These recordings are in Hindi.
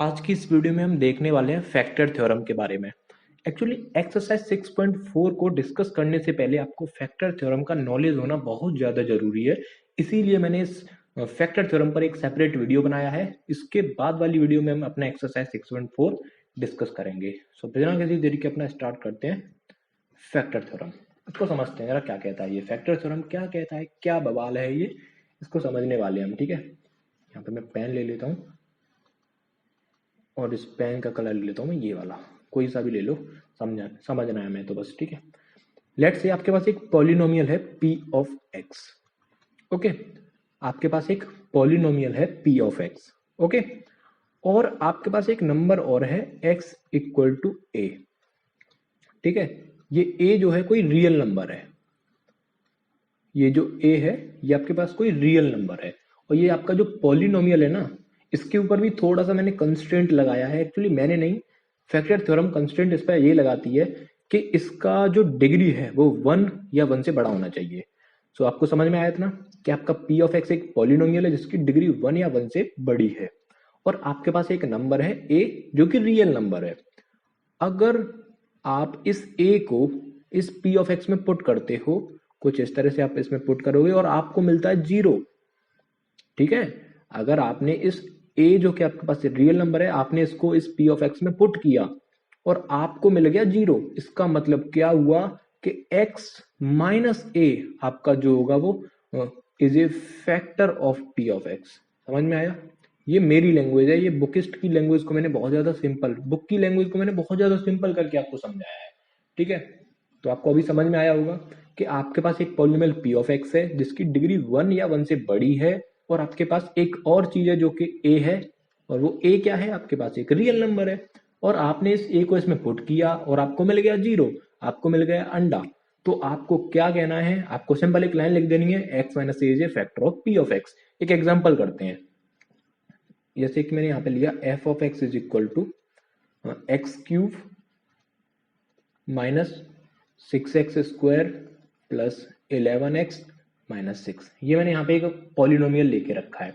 आज की इस वीडियो में हम देखने वाले हैं फैक्टर थ्योरम के बारे में। एक्चुअली एक्सरसाइज 6.4 को डिस्कस करने से पहले आपको फैक्टर थ्योरम का नॉलेज होना बहुत ज़्यादा ज़रूरी है। इसीलिए मैंने इस फैक्टर थ्योरम पर एक सेपरेट वीडियो बनाया है। इसके बाद वाली वीडियो में हम अपना एक्सरसाइज 6.4 डिस्कस करेंगे। सो बिना किसी देरी के अपना स्टार्ट करते हैं फैक्टर थ्योरम। इसको समझते हैं जरा क्या कहता है ये फैक्टर थ्योरम, क्या कहता है, क्या बवाल है ये, इसको समझने वाले हम। ठीक है, यहाँ पे मैं पेन ले लेता हूँ और इस पेन का कलर ले लेता हूँ मैं ये वाला, कोई सा भी ले लो, समझना है मैं तो बस। ठीक है, लेट्स से आपके पास एक पॉलिनोमियल है p ऑफ x। ओके, आपके पास एक पॉलिनोमियल है p ऑफ x। ओके, और आपके पास एक नंबर और है x इक्वल टू a। ठीक है, ये a जो है कोई रियल नंबर है। ये जो a है ये आपके पास कोई रियल नंबर है, और ये आपका जो पॉलिनोमियल है ना, इसके ऊपर भी थोड़ा सा मैंने कंस्ट्रेंट लगाया है। एक्चुअली मैंने नहीं, फैक्टर थ्योरम कंस्ट्रेंट इस पर ये लगाती है कि इसका जो डिग्री है वो 1 या 1 से बड़ा होना चाहिए। सो आपको समझ में आया था ना कि आपका p ऑफ x एक पॉलिनोमियल है जिसकी डिग्री 1 या 1 से बड़ी है, और आपके पास एक नंबर है a जो कि रियल नंबर है। अगर आप इस a को इस p ऑफ x में पुट करते हो, कुछ इस तरह से आप इसमें पुट करोगे और आपको मिलता है 0। ठीक है, अगर आपने इस a जो कि आपके पास रियल नंबर है, आपने इसको इस p ऑफ x में पुट किया और आपको मिल गया 0, इसका मतलब क्या हुआ कि x माइनस a आपका जो होगा वो is a factor of p of x। समझ में आया? ये मेरी लैंग्वेज है, ये बुकिस्ट की लैंग्वेज को मैंने बहुत ज्यादा सिंपल, बुक की लैंग्वेज को मैंने बहुत ज्यादा सिंपल करके आपको समझाया है। ठीक है, तो आपको अभी समझ में आया होगा कि आपके पास एक पॉलिनोमियल p ऑफ x है जिसकी डिग्री 1 या 1 से बड़ी है, और आपके पास एक और चीज है जो कि a है, और वो a क्या है, आपके पास एक रियल नंबर है, और आपने इस a को इसमें पुट किया और आपको मिल गया 0, आपको मिल गया अंडा। तो आपको क्या कहना है, आपको सिंपल एक लाइन लिख देनी है, x minus a is a factor of p of x। एक एग्जांपल करते हैं, जैसे कि मैंने यहाँ पे लिया f of x is equal to x cube minus 6x square plus 11x minus 6। ये मैंने यहाँ पे एक पॉलिनोमियल लेके रखा है,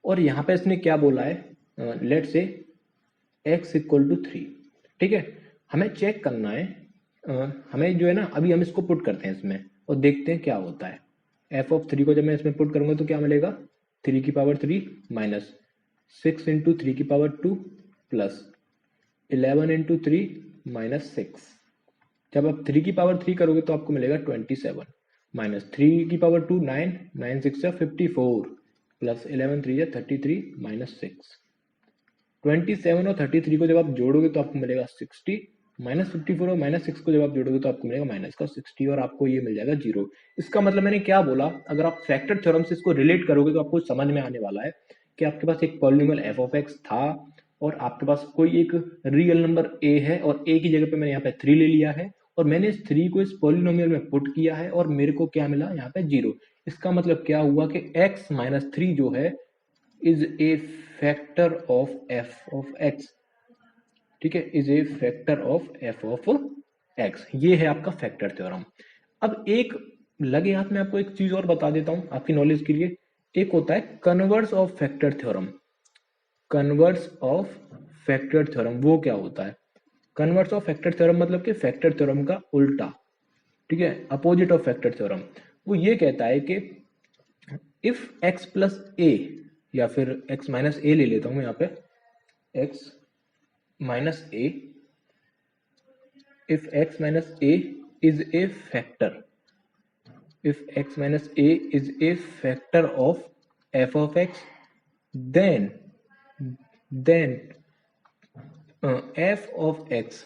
और यहाँ पे इसने क्या बोला है, लेट से x इक्वल टू 3। ठीक है, हमें चेक करना है, हमें जो है ना, अभी हम इसको पुट करते हैं इसमें और देखते हैं क्या होता है। f ऑफ 3 को जब मैं इसमें पुट करूंगा तो क्या मिलेगा, 3 की पावर 3 माइनस 6 इंटू 3 की पावर 2 प्लस 11 इंटू 3 माइनस 6। जब आप 3 की पावर 3 करोगे तो आपको मिलेगा 27 माइनस 3 की पावर 2 9, 9 6 54 प्लस 11 3 33 माइनस 6। 27 और 33 को जब आप जोड़ोगे तो आपको मिलेगा 60, माइनस 54 और माइनस 6 को जब आप जोड़ोगे तो आपको मिलेगा माइनस का 60, और आपको ये मिल जाएगा 0। इसका मतलब मैंने क्या बोला, अगर आप फैक्टर थ्योरम से इसको रिलेट करोगे तो आपको समझ में आने वाला है कि आपके पास एक पॉलिनोमियल f ऑफ x था, और आपके पास कोई एक रियल नंबर a है, और a की जगह पे मैंने यहाँ पे 3 ले लिया है, और मैंने इस 3 को इस पॉलिनोमियल में पुट किया है, और मेरे को क्या मिला यहाँ पे 0। इसका मतलब क्या हुआ कि x माइनस 3 जो है is a factor of f of x। ठीक है, is a factor of f of x। ये है आपका फैक्टर थ्योरम। अब एक लगे हाथ में आपको एक चीज और बता देता हूं आपकी नॉलेज के लिए, एक होता है converse of factor theorem. Converse of factor theorem वो क्या होता है? कन्वर्स ऑफ फैक्टर थ्योरम मतलब कि फैक्टर थ्योरम का उल्टा। ठीक है, अपोजिट ऑफ फैक्टर थ्योरम। वो ये कहता है कि इफ x प्लस a, या फिर x माइनस a ले लेता हूं मैं यहाँ पे, x minus a, if x minus a is a factor, if x minus a is a factor of f of x, then f of x,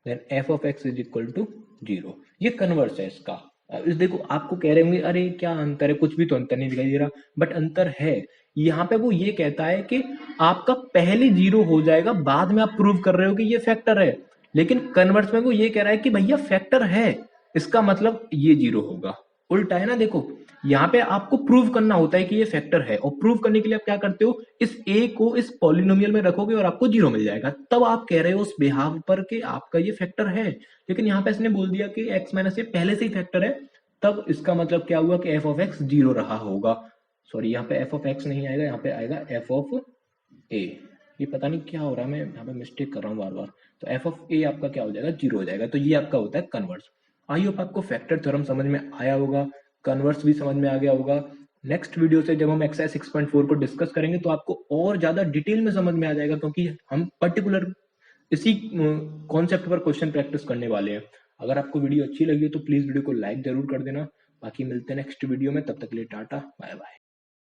then f of x is equal to 0। ये कन्वर्स है इसका। इस देखो, आपको कह रहे होंगे अरे क्या अंतर है, कुछ भी तो अंतर नहीं दिखाई दे रहा, बट अंतर है। यहाँ पे वो ये कहता है कि आपका पहले 0 हो जाएगा, बाद में आप प्रूव कर रहे हो कि ये फैक्टर है, लेकिन कन्वर्स में वो ये कह रहा है कि भैया फैक्टर है, इसका मतलब ये 0 होगा। उल्टा है ना, देखो यहाँ पे आपको प्रूव करना होता है कि ये फैक्टर है, और प्रूव करने के लिए आप क्या करते हो, इस a को इस पॉलिनोमियल में रखोगे और आपको 0 मिल जाएगा, तब आप कह रहे हो उस बिहाफ पर कि आपका ये फैक्टर है। लेकिन यहाँ पे इसने बोल दिया कि x माइनस ए पहले से ही फैक्टर है, तब इसका मतलब क्या हुआ कि f ऑफ x 0 रहा होगा। सॉरी, यहाँ पे f ऑफ x नहीं आएगा, यहाँ पे आएगा f ऑफ a। ये पता नहीं क्या हो रहा है, मैं यहाँ पे मिस्टेक कर रहा हूँ बार बार। तो एफ ऑफ ए आपका क्या हो जाएगा, 0 हो जाएगा। तो ये आपका होता है कन्वर्स। आई होप आपको फैक्टर थ्योरम समझ में आया होगा, कन्वर्स भी समझ में आ गया होगा। नेक्स्ट वीडियो से जब हम एक्सरसाइज 6.4 को डिस्कस करेंगे तो आपको और ज्यादा डिटेल में समझ में आ जाएगा, क्योंकि हम पर्टिकुलर इसी कॉन्सेप्ट पर क्वेश्चन प्रैक्टिस करने वाले हैं। अगर आपको वीडियो अच्छी लगी तो प्लीज वीडियो को लाइक जरूर कर देना। बाकी मिलते हैं नेक्स्ट वीडियो में, तब तक के लिए टाटा बाय बाय।